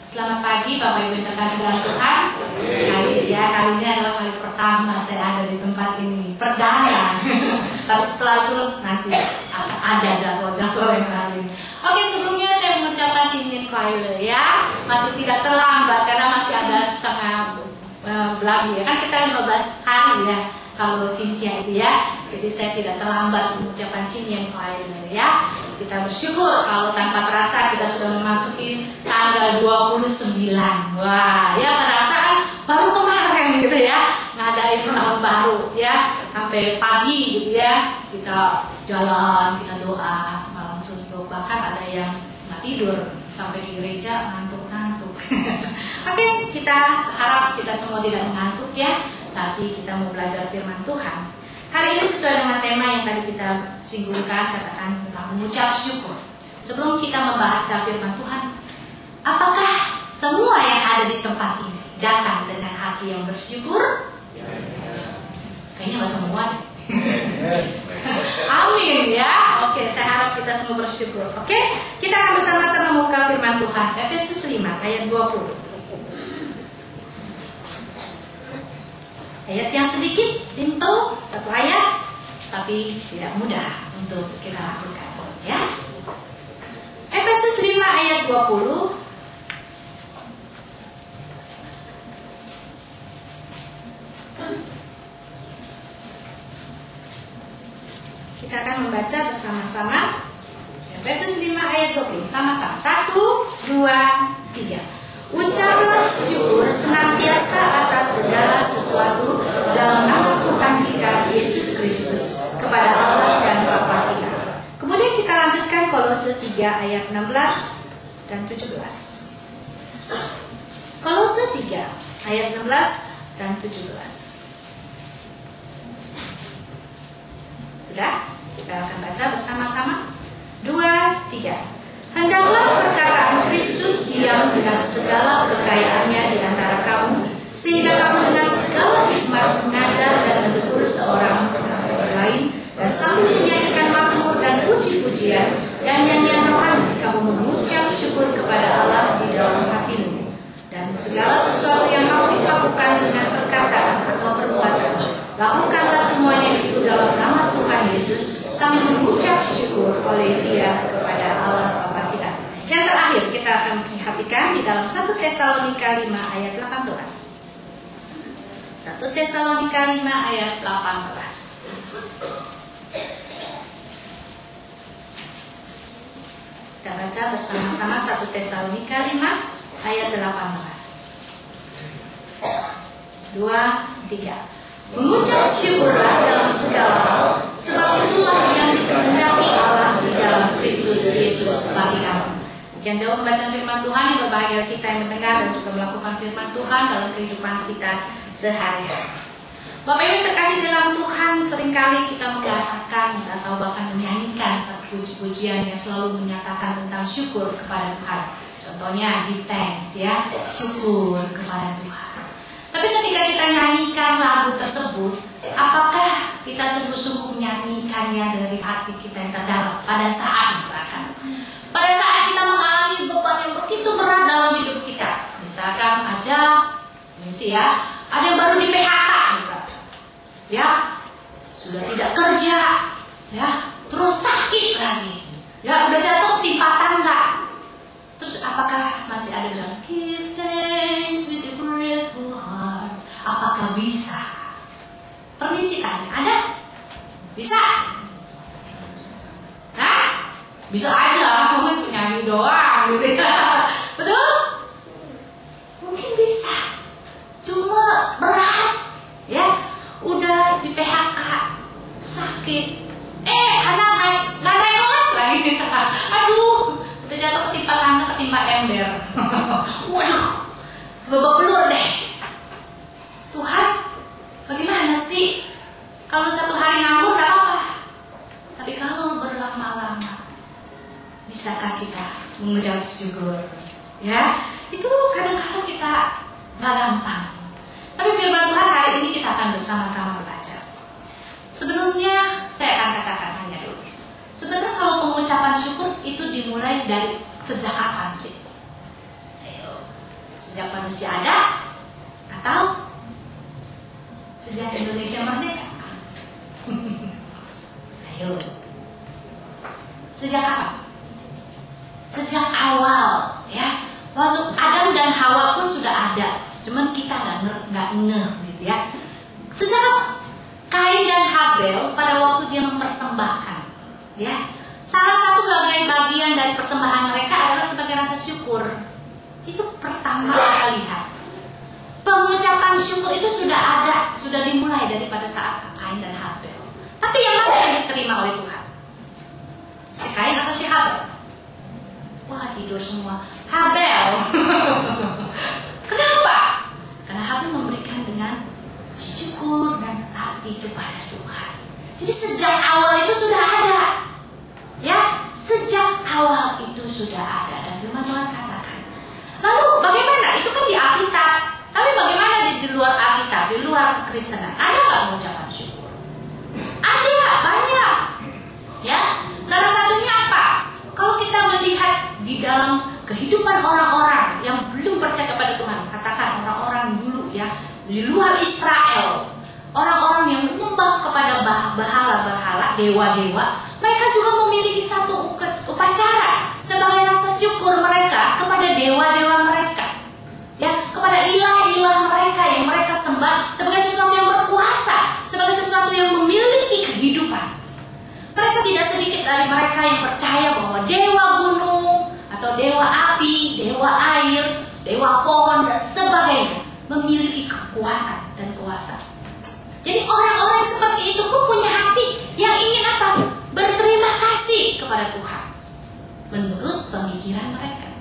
Selamat pagi Bapak Ibu yang terkasih dalam Tuhan. Kali ini adalah kali pertama saya ada di tempat ini, perdana. Tapi setelah itu nanti akan ada jadwal-jadwal yang lain. Oke, sebelumnya saya mengucapkan Sintin Koile ya. Masih tidak terlambat karena masih ada setengah lagi ya. Kan kita 15 hari ya kalau Cynthia itu ya. Jadi saya tidak terlambat mengucapkan Sintin Koile ya. Kita bersyukur kalau tanpa terasa kita sudah memasuki tanggal 29. Wah, ya perasaan baru kemarin gitu ya, ngadain tahun baru ya, sampai pagi gitu ya. Kita jalan, kita doa semalam suntuk, bahkan ada yang nggak tidur sampai di gereja ngantuk-ngantuk. Oke, kita harap kita semua tidak mengantuk ya, tapi kita mau belajar firman Tuhan. Hari ini sesuai dengan tema yang tadi kita singgungkan, katakan tentang mengucap syukur. Sebelum kita membaca firman Tuhan, apakah semua yang ada di tempat ini datang dengan hati yang bersyukur? Kayaknya nggak semua deh. Amin ya. Oke, saya harap kita semua bersyukur. Oke, kita akan bersama-sama membuka firman Tuhan. Efesus 5 ayat 20. Ayat yang sedikit, simple, satu ayat, tapi tidak mudah untuk kita lakukan ya. Efesus 5 ayat 20. Kita akan membaca bersama-sama. Efesus 5 ayat 20. Sama-sama. 1, 2, 3. Ucaplah syukur senantiasa atas segala sesuatu dalam nama Tuhan kita Yesus Kristus kepada Allah dan Bapa kita. Kemudian kita lanjutkan Kolose 3 ayat 16 dan 17. Kolose 3 ayat 16 dan 17. Sudah? Kita akan baca bersama-sama. 2, 3. Hendaklah perkataan Kristus diam dengan segala kekayaannya di antara kamu, sehingga kamu dengan segala hikmat mengajar dan menegur seorang yang lain, dan sambil menyanyikan mazmur dan puji-pujian dan nyanyian rohani, kamu mengucap syukur kepada Allah di dalam hatimu. Dan segala sesuatu yang kamu lakukan dengan perkataan atau perbuatan, lakukanlah semuanya itu dalam nama Tuhan Yesus, sambil mengucap syukur oleh Dia kepada Allah Bapa kita. Yang terakhir kita akan perhatikan di dalam 1 Tesalonika 5 ayat 18. 1 Tesalonika 5 ayat 18. Kita baca bersama-sama 1 Tesalonika 5 ayat 18. 2, 3. Mengucap syukurlah dalam segala hal, sebab itulah yang dikehendaki Allah di dalam Kristus Yesus bagi kamu. Demikian jauh membaca firman Tuhan, yang berbahagia kita yang mendengar dan juga melakukan firman Tuhan dalam kehidupan kita sehari-hari. Bapak Ibu terkasih dalam Tuhan, seringkali kita mengatakan atau bahkan menyanyikan satu puji-pujian yang selalu menyatakan tentang syukur kepada Tuhan. Contohnya give thanks ya, syukur kepada Tuhan. Tapi ketika kita nyanyikan lagu tersebut, apakah kita sungguh-sungguh menyanyikannya dari hati kita yang terdalam? Pada saat misalkan, pada saat kita mengalami beban yang begitu berat dalam hidup kita, misalkan aja, misi ya, ada yang baru di PHK misalkan, ya, sudah tidak kerja, ya, terus sakit lagi, ya, udah jatuh timpa tangga. Terus apakah masih ada dalam give thanks with a grateful heart? Apakah bisa? Permisi tanya, ada? Bisa? Hah? Bisa aja, cuma nyanyi doang gitu ya. Betul? Mungkin bisa. Cuma berat, ya. Udah di PHK, sakit. Anak nggak naik kelas lagi bisa. Aduh. Udah jatuh ketimpa tangga, ketimpa ember. Waduh, babak belur deh. Tuhan, bagaimana sih? Kalau satu hari nganggur gak apa-apa, tapi kalau berlama-lama, bisakah kita mengucap syukur? Ya, itu kadang-kadang kita gak gampang. Tapi firman Tuhan hari ini kita akan bersama-sama belajar. Sebelumnya saya akan katakan hanya dulu. Sebenarnya kalau pengucapan syukur itu dimulai dari sejak kapan sih? sejak manusia ada atau sejak Indonesia merdeka? Ayo, sejak kapan? Sejak awal, ya. Waktu Adam dan Hawa pun sudah ada, cuman kita nggak ngeh gitu ya. Sejak Kain dan Habel pada waktu dia mempersembahkan, ya. Salah satu bagian dari persembahan mereka adalah sebagai rasa syukur. Itu pertama kita lihat. Pengucapan syukur itu sudah ada, sudah dimulai daripada saat Kain dan Habel. Tapi yang mana yang diterima oleh Tuhan? Si Kain atau si Habel? Wah, tidur semua. Habel. Kenapa? Karena Habel memberikan dengan syukur dan hati kepada Tuhan. Jadi sejak awal itu sudah ada. Ya, sejak awal itu sudah ada. Dan firman Tuhan katakan. Lalu bagaimana? Itu kan di Alkitab. Tapi bagaimana di luar Alkitab, di luar kekristenan? Ada nggak mengucapkan syukur? Ada, banyak. Ya, salah satunya apa? Kalau kita melihat di dalam kehidupan orang-orang yang belum percaya kepada Tuhan, katakan orang-orang dulu ya, di luar Israel, orang-orang yang menyembah kepada berhala-berhala, dewa-dewa, mereka juga memiliki satu upacara sebagai rasa syukur mereka kepada dewa-dewa mereka, ya, kepada ilah-ilah mereka yang mereka sembah sebagai sesuatu yang berkuasa, sebagai sesuatu yang memiliki kehidupan. Mereka tidak sedikit dari mereka yang percaya bahwa dewa gunung atau dewa api, dewa air, dewa pohon dan sebagainya memiliki kekuatan dan kuasa. Jadi orang-orang seperti itu pun punya hati yang ingin apa? Berterima kasih kepada Tuhan menurut pemikiran mereka.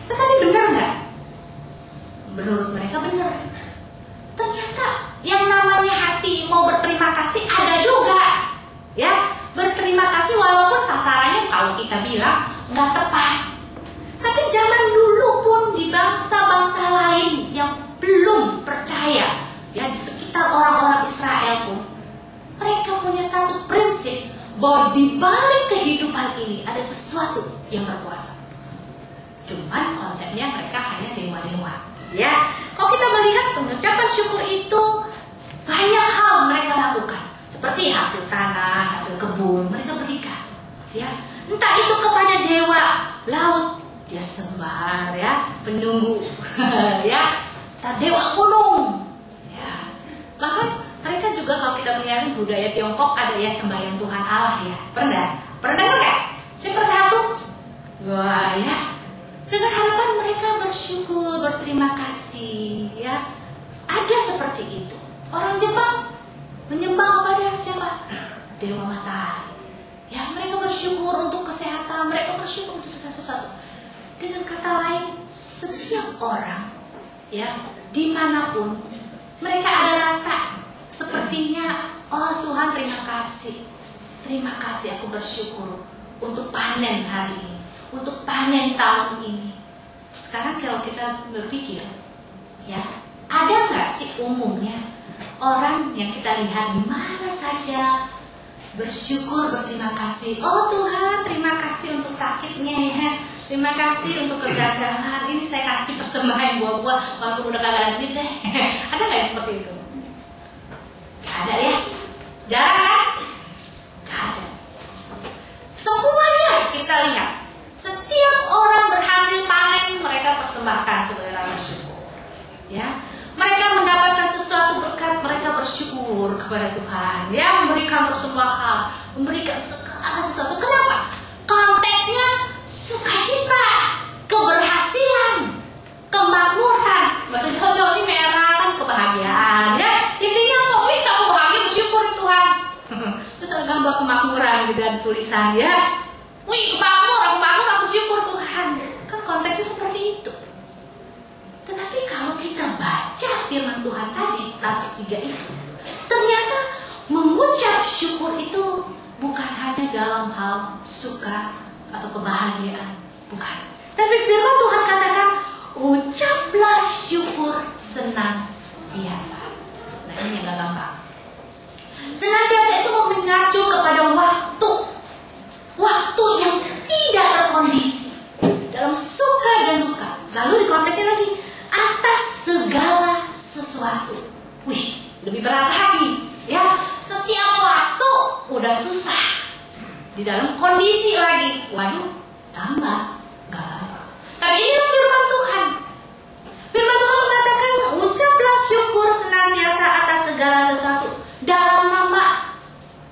Tetapi benar nggak? Menurut mereka benar. Ternyata yang namanya hati mau berterima kasih ada juga, ya. Berterima kasih walaupun sasarannya kalau kita bilang nggak tepat. Tapi zaman dulu pun di bangsa-bangsa lain yang belum percaya, ya, di sekitar orang-orang Israel pun, mereka punya satu prinsip bahwa di balik kehidupan ini ada sesuatu yang berkuasa. Cuman konsepnya mereka hanya dewa-dewa, ya. Kalau kita melihat pengucapan syukur itu banyak hal mereka lakukan. Seperti hasil tanah, hasil kebun, mereka berikan, ya. Entah itu kepada dewa laut, dia sembah, ya, penunggu, ya, dewa gunung, ya. Bahkan mereka juga kalau kita melihat budaya Tiongkok ada ya sembahyang Tuhan Allah, ya. Pernah nggak? Seperti itu, wah, ya. Dengan harapan mereka bersyukur, berterima kasih, ya. Ada seperti itu. Orang Jepang menyembah kepada siapa? Dewa matahari. Ya, mereka bersyukur untuk kesehatan, mereka bersyukur untuk segala sesuatu. Dengan kata lain, setiap orang, ya, dimanapun, mereka ada rasa sepertinya, oh Tuhan terima kasih aku bersyukur untuk panen hari ini, untuk panen tahun ini. Sekarang kalau kita berpikir, ya, ada nggak sih umumnya orang yang kita lihat di mana saja bersyukur, berterima kasih. Oh Tuhan, terima kasih untuk sakitnya, ya. Terima kasih untuk kegagalan. Ini saya kasih persembahan buah-buah walaupun udah kagak ada duit deh. Ada nggak yang seperti itu? Gak ada, ya. Jarang kan? Gak ada. Semuanya kita lihat. Setiap orang berhasil panen, mereka persembahkan sebagai rasa syukur, ya. Mereka mendapatkan sesuatu berkat, mereka bersyukur kepada Tuhan, ya, memberikan persembahan, memberikan segala sesuatu. Kenapa? Konteksnya sukacita, keberhasilan, kemakmuran. Maksudnya ini merah kan kebahagiaan, ya. Intinya apa? Wih, kamu bahagia, bersyukur Tuhan. Terus ada gambar kemakmuran gitu, ada tulisan, ya. Wih, kemakmur, aku syukur Tuhan. Kan konteksnya seperti itu. Tetapi kalau kita baca firman Tuhan tadi, Nats 3 itu, ternyata mengucap syukur itu bukan hanya dalam hal suka atau kebahagiaan, bukan. Tapi firman Tuhan katakan, ucaplah syukur senantiasa. Nah, ini yang gak gampang. Senantiasa itu mengacu kepada waktu yang tidak terkondisi, dalam suka dan duka. Lalu di konteksnya lagi, sesuatu, lebih berat lagi. Ya, setiap waktu udah susah. Di dalam kondisi lagi, tambah galau. Tapi ini firman Tuhan. Firman Tuhan mengatakan, ucaplah syukur senantiasa atas segala sesuatu dalam nama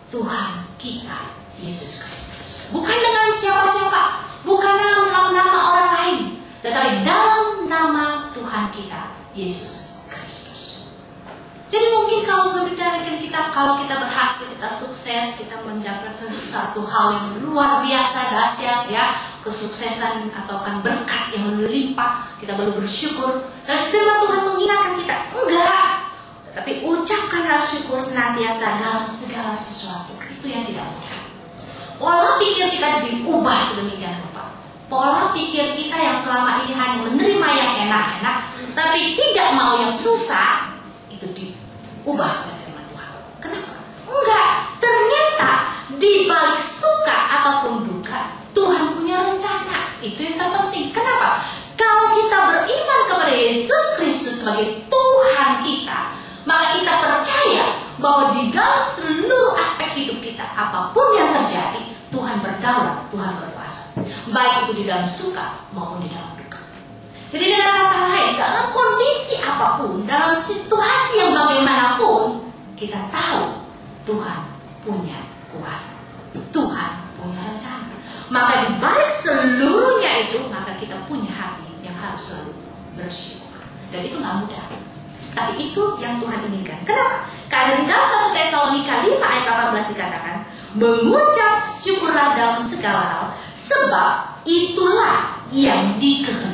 Tuhan kita Yesus Kristus. Bukan dengan siapa-siapa, bukan dalam nama orang lain, tetapi dalam nama Tuhan kita Yesus Kristus. Jadi mungkin kalau mendengarkan kita, kalau kita berhasil, kita sukses, kita mendapatkan satu hal yang luar biasa dahsyat, ya, kesuksesan atau kan berkat yang melimpah, kita baru bersyukur. Dan firman Tuhan mengingatkan kita, enggak. Tetapi ucapkanlah syukur senantiasa dalam segala sesuatu. Itu yang tidak mudah. Pola pikir kita diubah sedemikian rupa. Pola pikir kita yang selama ini hanya menerima yang enak-enak, tapi tidak mau yang susah, itu diubah oleh firman Tuhan. Kenapa? Enggak. Ternyata di balik suka ataupun duka, Tuhan punya rencana. Itu yang terpenting. Kenapa? Kalau kita beriman kepada Yesus Kristus sebagai Tuhan kita, maka kita percaya bahwa di dalam seluruh aspek hidup kita, apapun yang terjadi, Tuhan berdaulat, Tuhan berkuasa. Baik itu di dalam suka maupun di dalam duka. Jadi dengan kata lain, dalam kondisi apapun, dalam situasi yang bagaimanapun, kita tahu Tuhan punya kuasa, Tuhan punya rencana. Maka di balik seluruhnya itu, maka kita punya hati yang harus selalu bersyukur. Dan itu gak mudah. Tapi itu yang Tuhan inginkan. Kenapa? Karena di dalam 1 Tesalonika 5 ayat 18 dikatakan, mengucap syukurlah dalam segala hal, sebab itulah yang dikehendaki